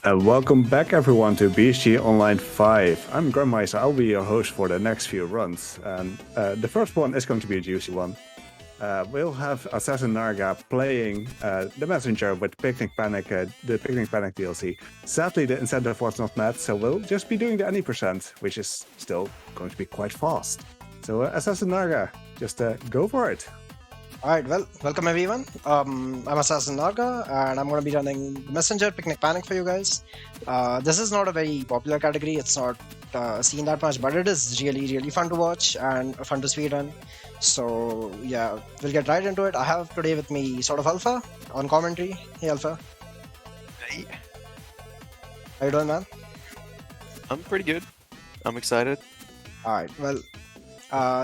Welcome back, everyone, to BSG Online 5. I'm GrumpMeister. I'll be your host for the next few runs. And the first one is going to be a juicy one. We'll have AssasinNarga playing the Messenger with Picnic Panic, the Picnic Panic DLC. Sadly, the incentive was not met, so we'll just be doing the any percent, which is still going to be quite fast. So AssasinNarga, just go for it. Alright, well, welcome everyone. I'm AssasinNarga and I'm going to be running Messenger Picnic Panic for you guys. This is not a very popular category, it's not seen that much, but it is really fun to watch and fun to speedrun. So yeah, we'll get right into it. I have today with me SortOfAlpha on commentary. Hey Alpha. Hey, How you doing, man? I'm pretty good. I'm excited. Alright, well,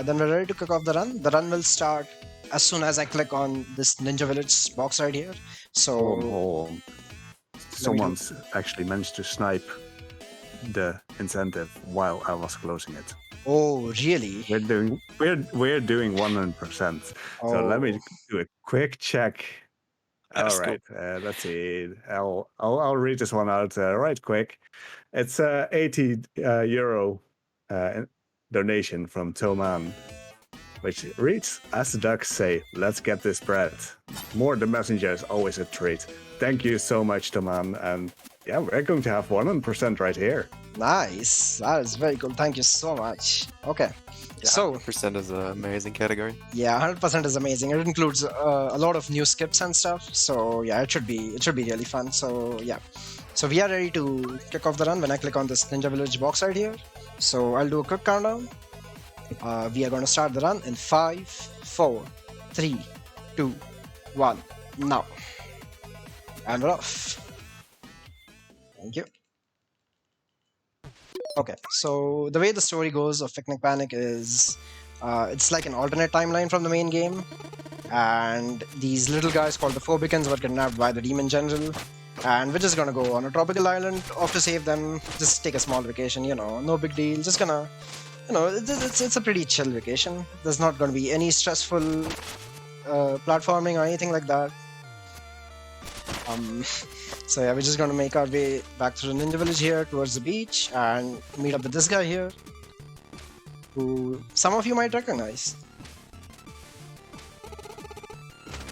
then we're ready to kick off the run. The run will start as soon as I click on this Ninja Village box right here. So Someone's actually managed to snipe the incentive while I was closing it. Oh, really? We're doing 100%. So let me do a quick check. That's All right, let's see. I'll read this one out right quick. It's 80 euro donation from Toman, which reads, as the ducks say, let's get this bread. More the messenger is always a treat. Thank you so much, Toman. And yeah, we're going to have 100% right here. Nice. That is very cool. Thank you so much. Okay. Yeah, So 100% is an amazing category. yeah, 100% is amazing. It includes a lot of new skips and stuff. So yeah, it should be really fun. So yeah. So we are ready to kick off the run when I click on this Ninja Village box right here. So I'll do a quick countdown. We are going to start the run in 5, 4, 3, 2, 1, now. And we're off. Thank you. Okay, so the way the story goes of Picnic Panic is it's like an alternate timeline from the main game. And these little guys called the Phobicans were kidnapped by the Demon General. And we're just gonna go on a tropical island off to save them. Just take a small vacation, you know, no big deal. Just gonna, you know, it's a pretty chill vacation. There's not going to be any stressful platforming or anything like that. So yeah, we're just going to make our way back through the Ninja Village here towards the beach and meet up with this guy here, who some of you might recognize.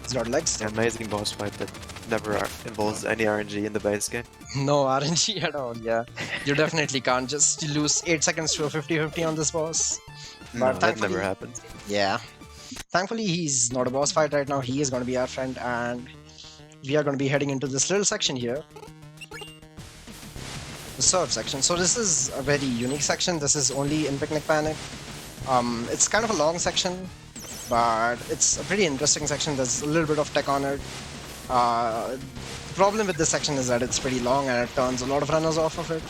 He's got legs. An amazing boss fight that never involves any RNG in the base game. No RNG at all, yeah. You definitely can't just lose 8 seconds to a 50-50 on this boss. No, that never happens. Yeah. Thankfully, he's not a boss fight right now. He is going to be our friend, and we are going to be heading into this little section here. The surf section. So this is a very unique section. This is only in Picnic Panic. It's kind of a long section, but it's a pretty interesting section. There's a little bit of tech on it. The problem with this section is that it's pretty long and it turns a lot of runners off of it.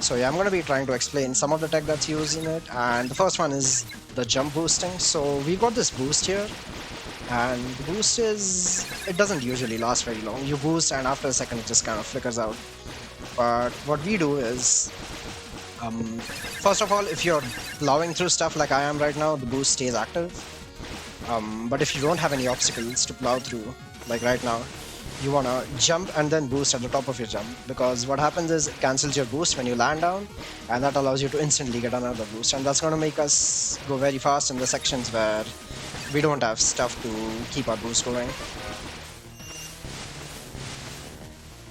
So yeah, I'm going to be trying to explain some of the tech that's used in it, and the first one is the jump boosting. So we've got this boost here, and the boost it doesn't usually last very long. You boost and after a second it just kind of flickers out. But what we do is, first of all, if you're plowing through stuff like I am right now, the boost stays active. But if you don't have any obstacles to plow through, like right now, you want to jump and then boost at the top of your jump, because what happens is it cancels your boost when you land down, and that allows you to instantly get another boost, and that's going to make us go very fast in the sections where we don't have stuff to keep our boost going.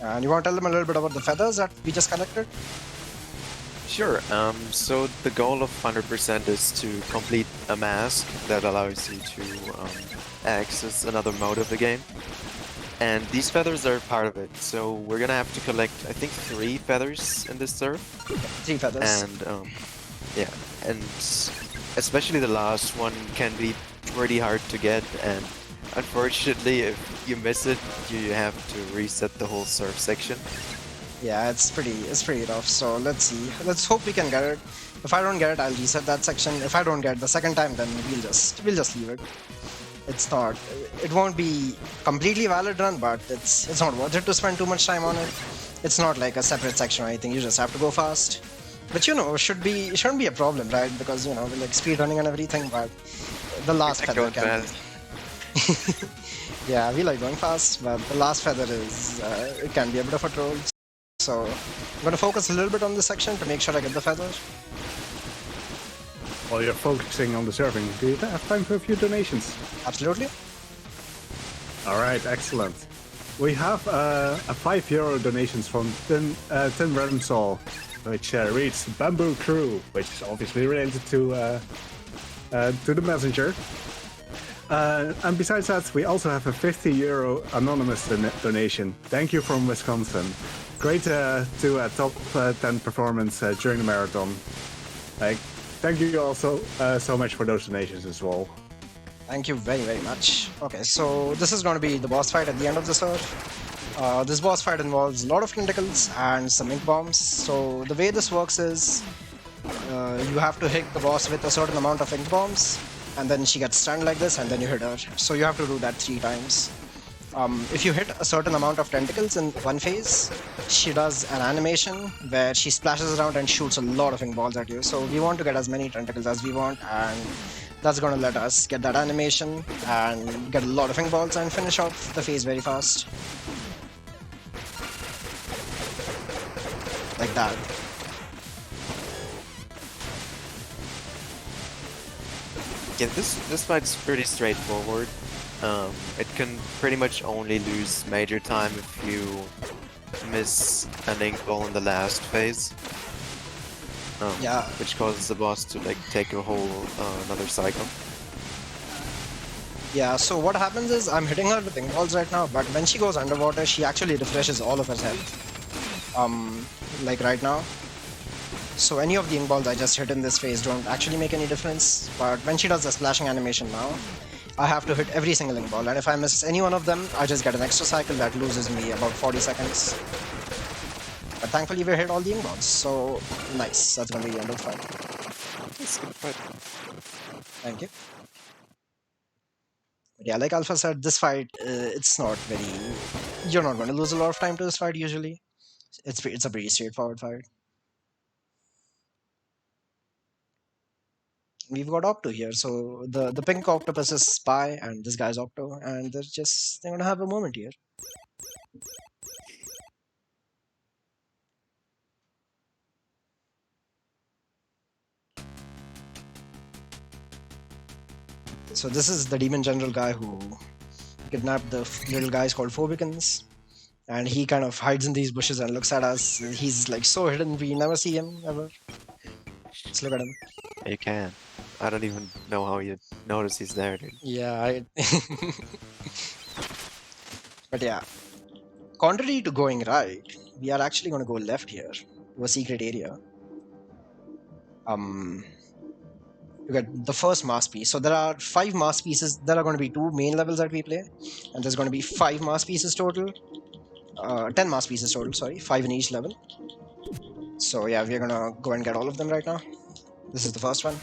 And you want to tell them a little bit about the feathers that we just collected? Sure. So the goal of 100% is to complete a mask that allows you to access another mode of the game. And these feathers are part of it, so we're gonna have to collect, I think, 3 feathers in this surf. 3 feathers. And yeah, and especially the last one can be pretty hard to get, and unfortunately, if you miss it, you have to reset the whole surf section. Yeah, it's pretty rough. So let's see. Let's hope we can get it. If I don't get it, I'll reset that section. If I don't get it the second time, then we'll just leave it. It won't be completely valid run, but it's not worth it to spend too much time on it. It's not like a separate section or anything. You just have to go fast. But you know, it shouldn't be a problem, right? Because you know, we like speed running and everything, but the last feather can yeah, we like going fast, but the last feather is it can be a bit of a troll. So I'm going to focus a little bit on this section to make sure I get the feather. While you're focusing on the serving, do you have time for a few donations? Absolutely. Alright, excellent. We have a €5 donations from Tim Ramsall, which reads Bamboo Crew, which is obviously related to the messenger. And besides that, we also have a €50 anonymous donation. Thank you from Wisconsin. Great to a top 10 performance during the marathon. Thank you also so much for those donations as well. Thank you very, very much. Okay, so this is going to be the boss fight at the end of the surf. This boss fight involves a lot of tentacles and some ink bombs. So the way this works is you have to hit the boss with a certain amount of ink bombs, and then she gets stunned like this, and then you hit her. So you have to do that 3 times. If you hit a certain amount of tentacles in one phase, she does an animation where she splashes around and shoots a lot of ink balls at you. So we want to get as many tentacles as we want, and that's going to let us get that animation and get a lot of ink balls and finish off the phase very fast. Like that. Yeah, this fight's pretty straightforward. It can pretty much only lose major time if you miss an ink ball in the last phase. Yeah. Which causes the boss to like take a whole another cycle. Yeah, so what happens is I'm hitting her with ink balls right now, but when she goes underwater, she actually refreshes all of her health. Like right now. So any of the ink balls I just hit in this phase don't actually make any difference, but when she does the splashing animation now, I have to hit every single ink ball, and if I miss any one of them, I just get an extra cycle that loses me about 40 seconds. But thankfully we hit all the ink balls, so nice. That's gonna be the end of the fight. It's a good fight. Thank you. But yeah, like Alpha said, this fight, it's not very... You're not going to lose a lot of time to this fight usually. It's a pretty straightforward fight. We've got Octo here, so the pink octopus is Spy, and this guy's Octo, and they're gonna have a moment here. So this is the demon general guy who kidnapped the little guys called Phobicans, and he kind of hides in these bushes and looks at us. He's like so hidden, we never see him ever. Let's look at him. You can. I don't even know how you notice he's there, dude. Yeah, But yeah, contrary to going right, we are actually going to go left here to a secret area. To get the first masterpiece. So there are 5 masterpieces. There are going to be 2 main levels that we play, and there's going to be 5 masterpieces total. 10 masterpieces total, sorry, 5 in each level. So yeah, we're gonna go and get all of them right now. This is the first one.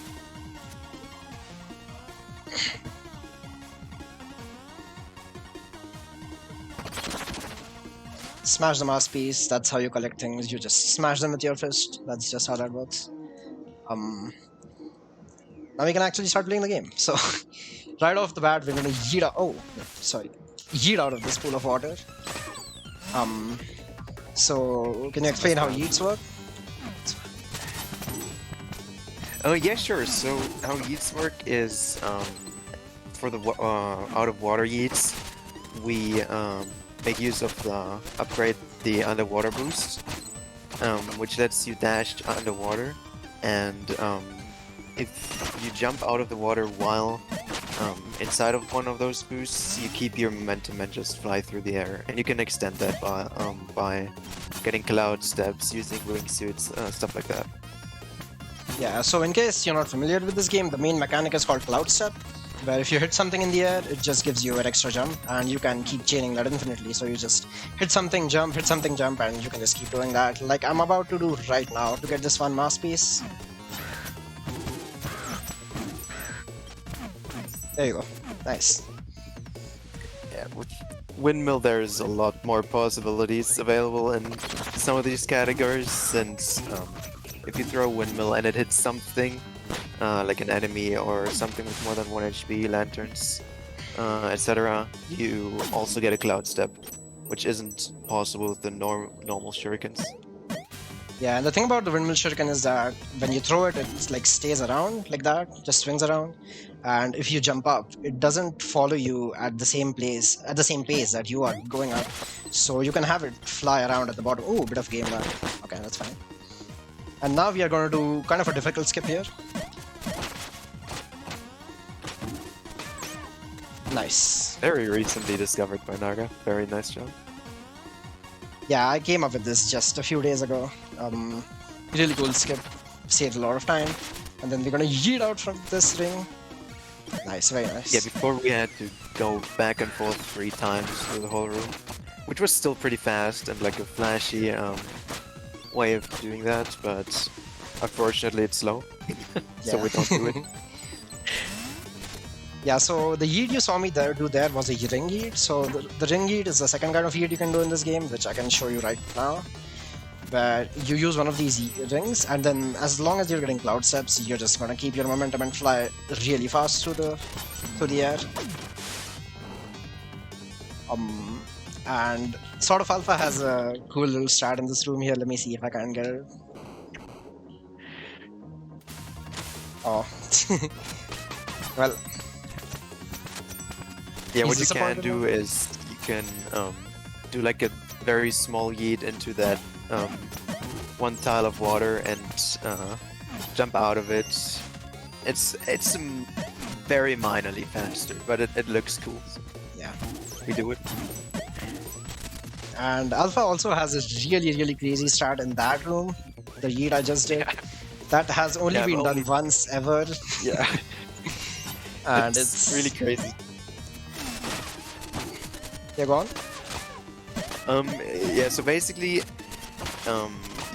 Smash the masterpiece, that's how you collect things. You just smash them with your fist. That's just how that works. Now we can actually start playing the game. So, right off the bat, we're gonna yeet out. Oh, sorry, yeet out of this pool of water. So can you explain how yeets work? Oh yeah, sure. So how yeets work is for the out of water yeets, we make use of the upgrade the underwater boost, which lets you dash underwater, and if you jump out of the water while inside of one of those boosts, you keep your momentum and just fly through the air. And you can extend that by getting cloud steps, using wingsuits, stuff like that. Yeah, so in case you're not familiar with this game, the main mechanic is called Cloud Step, where if you hit something in the air, it just gives you an extra jump, and you can keep chaining that infinitely. So you just hit something, jump, and you can just keep doing that, like I'm about to do right now to get this one masterpiece. There you go. Nice. Yeah, with windmill there's a lot more possibilities available in some of these categories, since if you throw a windmill and it hits something, like an enemy or something with more than 1 HP, lanterns, etc., you also get a cloud step. which isn't possible with the normal shurikens. Yeah, and the thing about the windmill shuriken is that when you throw it, it's like stays around like that, just swings around. And if you jump up, it doesn't follow you at the same place, at the same pace that you are going up. So you can have it fly around at the bottom. Oh, bit of game lag. Okay, that's fine. And now we are going to do kind of a difficult skip here. Nice. Very recently discovered by Narga. Very nice job. Yeah, I came up with this just a few days ago. Really cool skip. Saved a lot of time. And then we're gonna yeet out from this ring. Nice, very nice. Yeah, before we had to go back and forth 3 times through the whole room, which was still pretty fast and like a flashy way of doing that, but unfortunately it's slow, so we don't do it. Yeah, so the yeet you saw me do there was a ring yeet. So the ring yeet is the second kind of yeet you can do in this game, which I can show you right now. Where you use one of these rings, and then as long as you're getting cloud steps, you're just gonna keep your momentum and fly really fast through the air. And SortOfAlpha has a cool little strat in this room here. Let me see if I can get it. Oh. Well. Yeah, what you can do is you can do like a very small yeet into that one tile of water and jump out of it. It's very minorly faster, but it looks cool. So yeah, we do it. And Alpha also has a really crazy strat in that room. The yeet I just did. That has only been done once ever. Yeah. And it's really crazy. Yeah, go on. Yeah, so basically,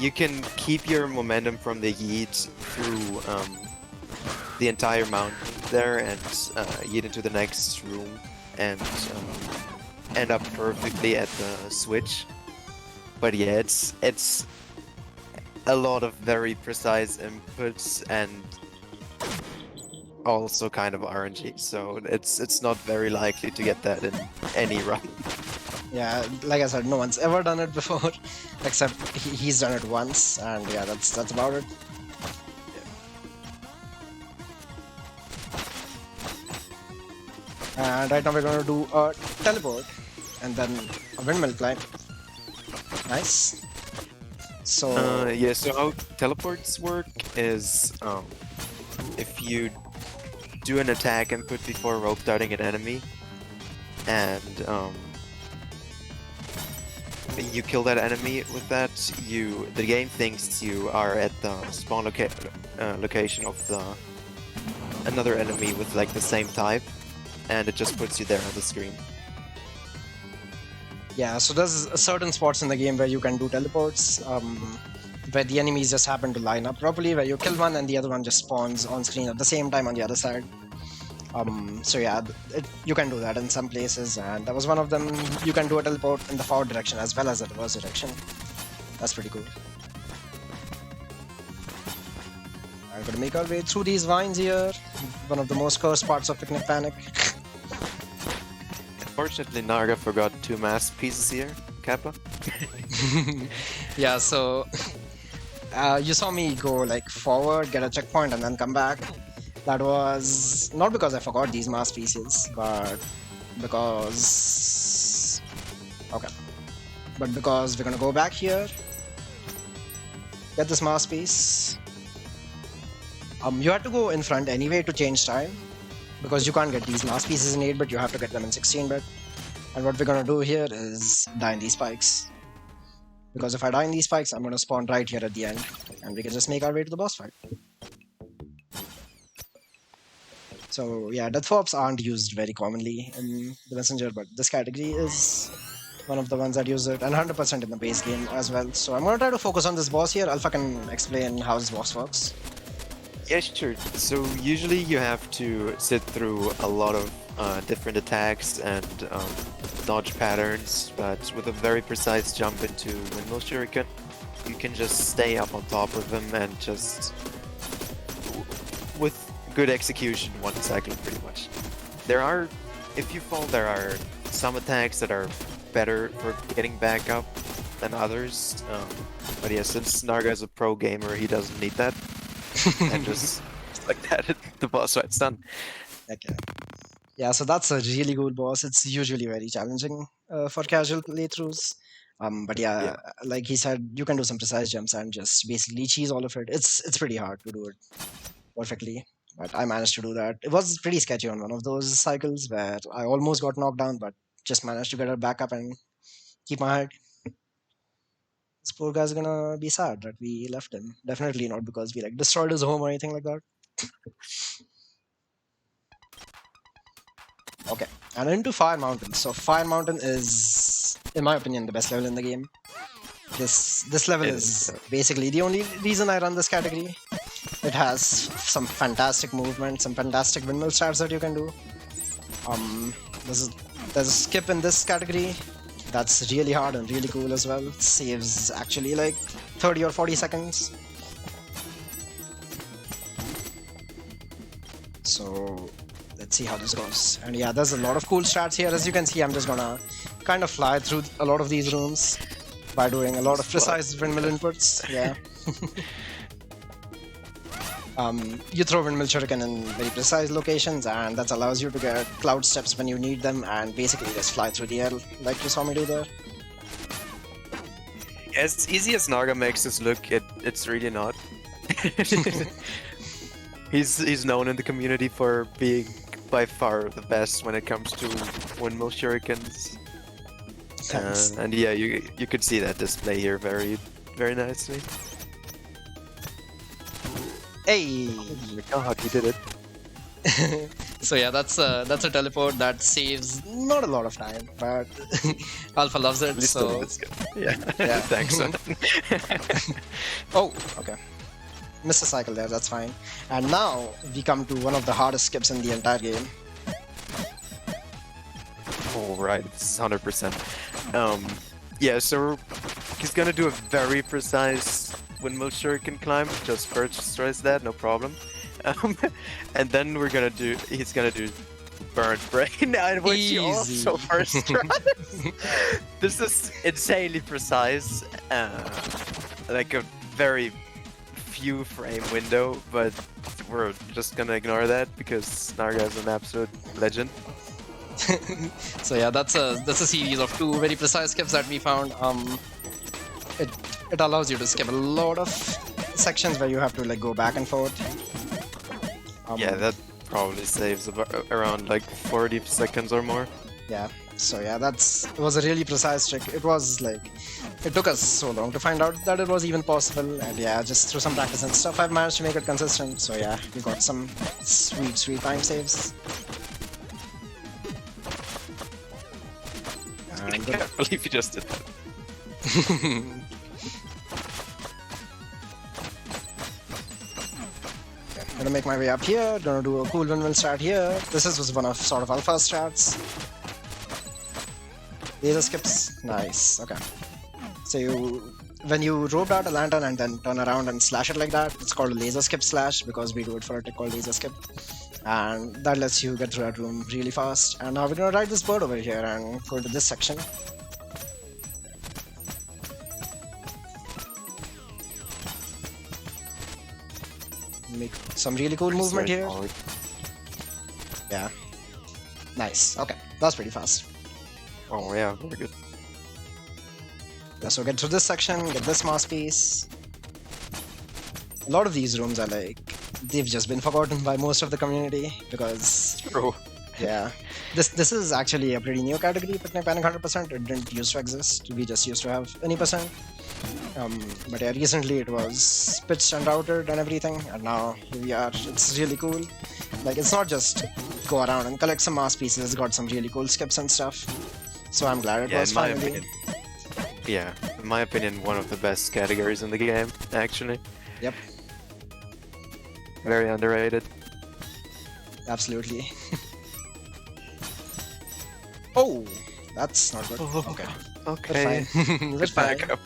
you can keep your momentum from the yeet through the entire mountain there and yeet into the next room and end up perfectly at the switch. But yeah, it's a lot of very precise inputs and also kind of RNG, so it's not very likely to get that in any run. Yeah, like I said, no one's ever done it before, except he's done it once, and yeah, that's about it. And right now we're going to do a teleport, and then a windmill climb. Nice. So yeah, so how teleports work is if you do an attack input before rope darting an enemy, and you kill that enemy with that, the game thinks you are at the spawn location of another enemy with like the same type, and it just puts you there on the screen. yeah, so there's certain spots in the game where you can do teleports, where the enemies just happen to line up properly, where you kill one and the other one just spawns on screen at the same time on the other side. So yeah, you can do that in some places, and that was one of them. You can do a teleport in the forward direction as well as the reverse direction. That's pretty cool. I'm gonna make our way through these vines here. One of the most cursed parts of Picnic Panic. Unfortunately, Narga forgot 2 masterpieces here, Kappa. Yeah, so you saw me go like forward, get a checkpoint, and then come back. That was not because I forgot these masterpieces, but because... Okay. But because we're gonna go back here, get this masterpiece. You had to go in front anyway to change time, because you can't get these masterpieces in 8-bit, you have to get them in 16-bit. And what we're gonna do here is die in these spikes. Because if I die in these spikes, I'm gonna spawn right here at the end, and we can just make our way to the boss fight. So yeah, death orbs aren't used very commonly in the Messenger, but this category is one of the ones that use it, and 100% in the base game as well. So I'm gonna try to focus on this boss here. Alpha can explain how this boss works. Yeah, sure. So usually you have to sit through a lot of different attacks and dodge patterns, but with a very precise jump into Windmill Shuriken, you can just stay up on top of them and just, with good execution, one cycle pretty much. If you fall, there are some attacks that are better for getting back up than others. But yeah, since Narga is a pro gamer, he doesn't need that. And just like that, the boss fight's done. Okay. Yeah, so that's a really cool boss. It's usually very challenging for casual playthroughs. But yeah, like he said, you can do some precise jumps and just basically cheese all of it. It's pretty hard to do it perfectly, but I managed to do that. It was pretty sketchy on one of those cycles where I almost got knocked down, but just managed to get it back up and keep my head. This poor guy's gonna be sad that we left him. Definitely not because we like destroyed his home or anything like that. Okay, and into Fire Mountain. So Fire Mountain is, in my opinion, the best level in the game. This level is basically the only reason I run this category. It has some fantastic movement, some fantastic windmill starts that you can do. There's a skip in this category that's really hard and really cool as well. It saves actually like 30 or 40 seconds. So let's see how this goes. And yeah, there's a lot of cool strats here. As you can see, I'm just gonna kind of fly through a lot of these rooms by doing a lot of precise windmill inputs. Yeah. You throw windmill shuriken in very precise locations, and that allows you to get cloud steps when you need them, and basically just fly through the air like you saw me do there. As easy as Narga makes this look, it's really not. He's known in the community for being by far the best when it comes to windmill shurikens. And yeah, you could see that display here very nicely. Hey! Oh my god, he did it. So yeah, that's a teleport that saves not a lot of time, but Alpha loves it, so... Yeah, thanks. Oh, okay. Missed a cycle there, that's fine. And now we come to one of the hardest skips in the entire game. Oh right, it's 100%. Yeah, so he's gonna do a very precise windmill shuriken climb. Just first stress that, no problem. And then he's gonna do burnt brain, which he also first tries. This is insanely precise, like a very few frame window, but we're just gonna ignore that because Narga is an absolute legend. So yeah, that's a series of two very precise skips that we found. It allows you to skip a lot of sections where you have to like go back and forth. Yeah, that probably saves around like 40 seconds or more. Yeah, so yeah, it was a really precise trick. It was like, it took us so long to find out that it was even possible, and yeah, just through some practice and stuff, I've managed to make it consistent. So yeah, we got some sweet time saves. I can't believe you just did that. Gonna make my way up here, gonna do a cool windmill strat here. This was one of SortOfAlpha strats. Laser skips, nice, okay. So when you rope out a lantern and then turn around and slash it like that, it's called a laser skip slash because we do it for a trick called laser skip. And that lets you get through that room really fast. And now we're gonna ride this bird over here and go into this section. Make some really cool movement here. Yeah. Nice. Okay. That's pretty fast. Oh yeah, very good. Yeah, so get through this section, get this masterpiece. A lot of these rooms are like, they've just been forgotten by most of the community because... True. Yeah. This is actually a pretty new category, Picnic Panic 100%. It didn't used to exist. We just used to have any percent. But yeah, recently it was pitched and routed and everything, and now here we are. It's really cool. Like, it's not just go around and collect some masterpieces, it's got some really cool skips and stuff. So I'm glad it was finally. Yeah, in my opinion, one of the best categories in the game, actually. Yep. Very underrated. Absolutely. Oh, that's not good. Okay. Okay. We're fine. Back up.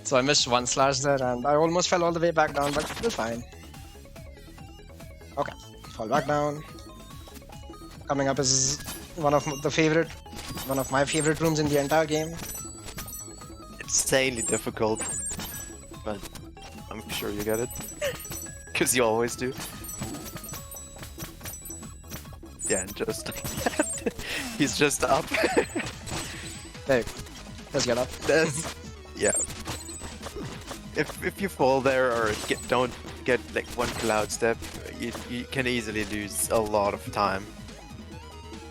So I missed one slash there and I almost fell all the way back down, but we're fine. Okay, fall back down. Coming up is one of the favorite one of my favorite rooms in the entire game. Insanely difficult, but I'm sure you get it. Because you always do. Yeah, just like that. He's just up. Hey, let's get up. Yeah. If you fall there or don't get like one cloud step, you can easily lose a lot of time.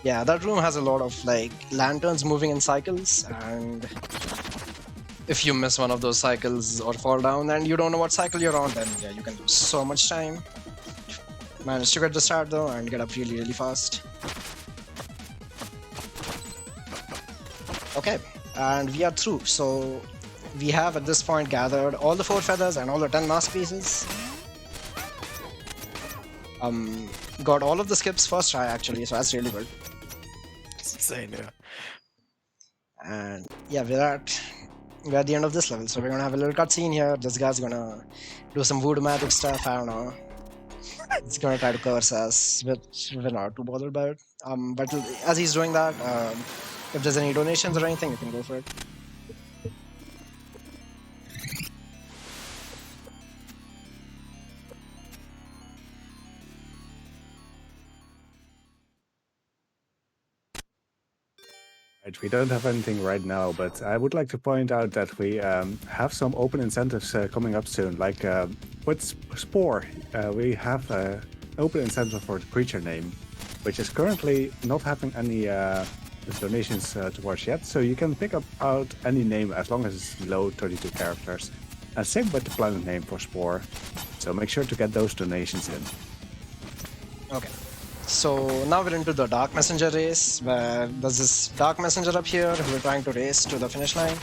Yeah, that room has a lot of like lanterns moving in cycles, and if you miss one of those cycles or fall down and you don't know what cycle you're on, then yeah, you can lose so much time. Managed to get the start though and get up really, really fast. Okay, and we are through. So we have at this point gathered all the 4 feathers and all the 10 mask pieces. Got all of the skips first try actually, so that's really good. It's insane, yeah. And yeah, we're at the end of this level, so we're gonna have a little cutscene here. This guy's gonna do some voodoo magic stuff, I don't know. He's gonna try to curse us, which we're not too bothered by it. But as he's doing that, if there's any donations or anything, you can go for it. Right, we don't have anything right now, but I would like to point out that we have some open incentives coming up soon. Like with Spore, we have an open incentive for the creature name, which is currently not having any donations towards yet. So you can pick up out any name as long as it's below 32 characters. And same with the planet name for Spore. So make sure to get those donations in. Okay. So now we're into the Dark Messenger race, where there's this Dark Messenger up here who we're trying to race to the finish line.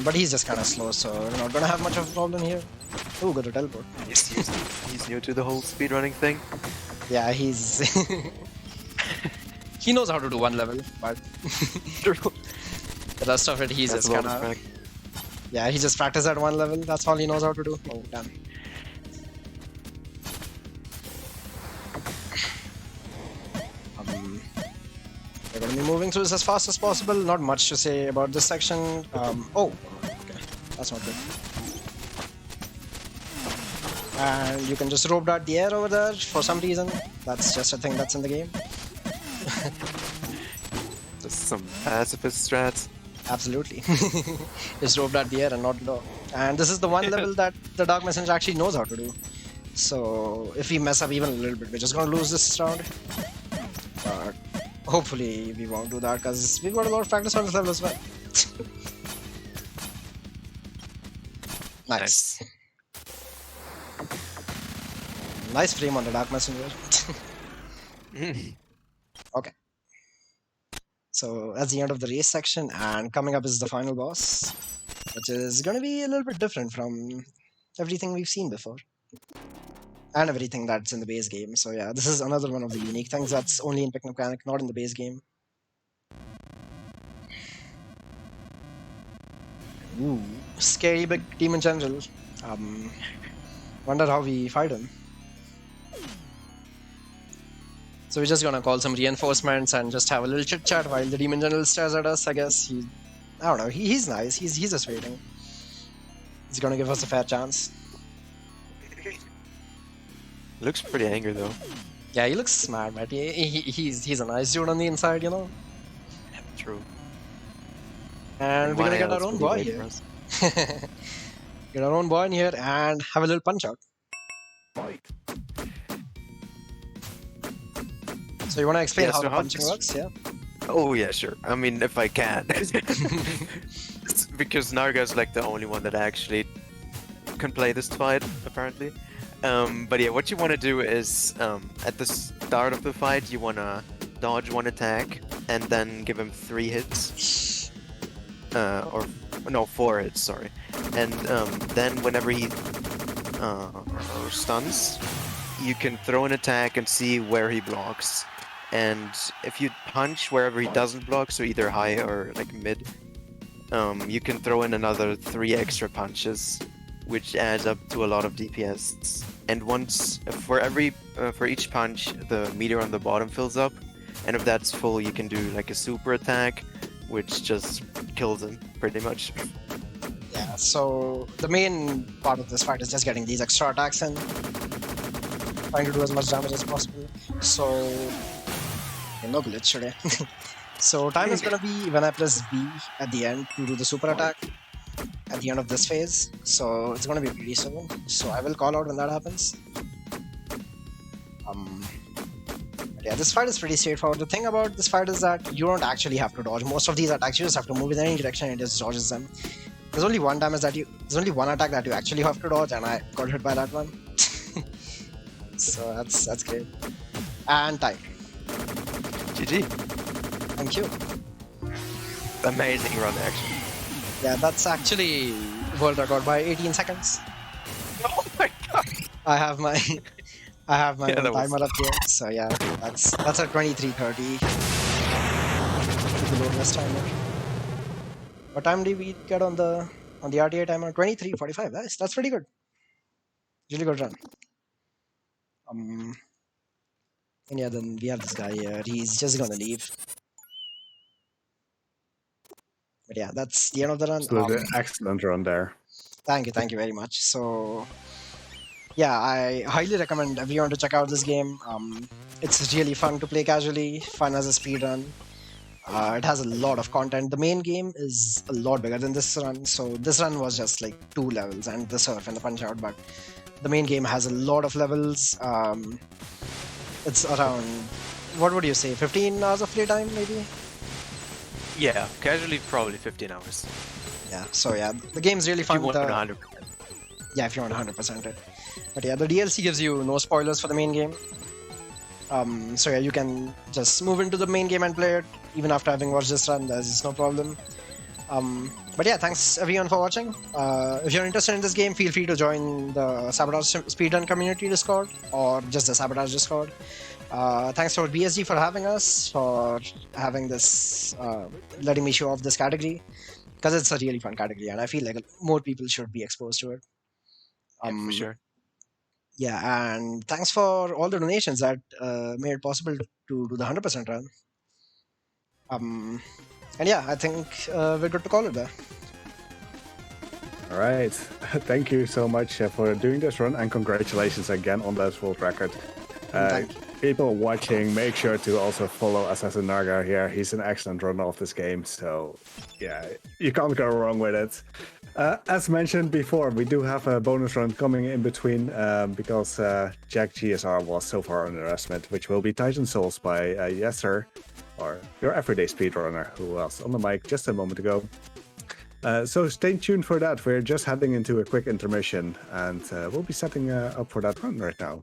But he's just kind of slow, so we're not gonna have much of a problem here. Ooh, got a teleport. He's new to the whole speedrunning thing. Yeah, he's... he knows how to do one level, but... the rest of it, he's That's just kind of... Yeah, he just practiced at one level, that's all he knows how to do. Oh, damn. We're going to be moving through this as fast as possible. Not much to say about this section. Oh, okay. That's not good. And you can just rope dart the air over there for some reason. That's just a thing that's in the game. Just some pacifist strats. Absolutely. Just rope dart the air and not blow. And this is the one level that the Dark Messenger actually knows how to do. So if we mess up even a little bit, we're just going to lose this round. But hopefully we won't do that because we've got a lot of practice on this level as well. Nice. Nice frame on the Dark Messenger. Okay. So that's the end of the race section, and coming up is the final boss, which is going to be a little bit different from everything we've seen before. And everything that's in the base game. So yeah, this is another one of the unique things that's only in Picnic Mechanic, not in the base game. Ooh, scary big demon general. Wonder how we fight him. So we're just gonna call some reinforcements and just have a little chit chat while the demon general stares at us. I guess I don't know. He's nice. He's just waiting. He's gonna give us a fair chance. Looks pretty angry though. Yeah, he looks smart, but he's a nice dude on the inside, you know. True. And we're gonna get our own boy here. Get our own boy in here and have a little punch out. Fight. So you wanna explain how the how punching works? Yeah. Oh yeah, sure. I mean, if I can. It's because Narga is like the only one that actually can play this fight, apparently. But yeah, what you want to do is, at the start of the fight, you want to dodge one attack and then give him 3 hits. Or no, 4 hits, sorry. And then whenever he stuns, you can throw an attack and see where he blocks. And if you punch wherever he doesn't block, so either high or like mid, you can throw in another 3 extra punches, which adds up to a lot of DPS. And once for each punch, the meter on the bottom fills up, And if that's full, you can do like a super attack, which just kills him pretty much. Yeah, so the main part of this fight is just getting these extra attacks in, trying to do as much damage as possible. So, no glitch today. So time is gonna be when I press B at the end to do the super attack at the end of this phase. So it's gonna be pretty soon. So I will call out when that happens. Yeah, this fight is pretty straightforward. The thing about this fight is that you don't actually have to dodge. Most of these attacks, you just have to move in any direction and it just dodges them. There's only one attack that you actually have to dodge, and I got hit by that one. So that's great. And time. GG. Thank you. Amazing run, actually. Yeah, that's actually world record by 18 seconds. Oh my god! I have my Yeah, timer up here. So yeah, that's at 23:30. The longest timer. What time did we get on the RTA timer? 23:45. That's pretty good. Really good run. And yeah, then we have this guy here. He's just gonna leave. But yeah, that's the end of the run. Absolutely excellent run there. Thank you very much. So yeah, I highly recommend everyone to check out this game. It's really fun to play casually, fun as a speedrun. It has a lot of content. The main game is a lot bigger than this run. So this run was just like 2 levels and the surf and the punch out, but the main game has a lot of levels. It's around, what would you say, 15 hours of playtime maybe? Yeah, casually probably 15 hours. Yeah, so yeah, the game's really fun. If you want 100%. Yeah, if you want 100% it. But yeah, the DLC gives you no spoilers for the main game. So yeah, you can just move into the main game and play it. Even after having watched this run, there's no problem. But yeah, thanks everyone for watching. If you're interested in this game, feel free to join the Sabotage Speedrun community Discord or just the Sabotage Discord. Thanks for BSG for having us, for having this, letting me show off this category, because it's a really fun category and I feel like more people should be exposed to it. Yeah, for sure. Yeah, and thanks for all the donations that made it possible to do the 100% run. And yeah, I think we're good to call it there. All right. Thank you so much for doing this run, and congratulations again on that world record. People watching, make sure to also follow AssasinNarga here. He's an excellent runner of this game, so yeah, you can't go wrong with it. As mentioned before, we do have a bonus run coming in between because Jack GSR was so far underestimated, which will be Titan Souls by Yesser, or your everyday speedrunner, who was on the mic just a moment ago. So stay tuned for that. We're just heading into a quick intermission, and we'll be setting up for that run right now.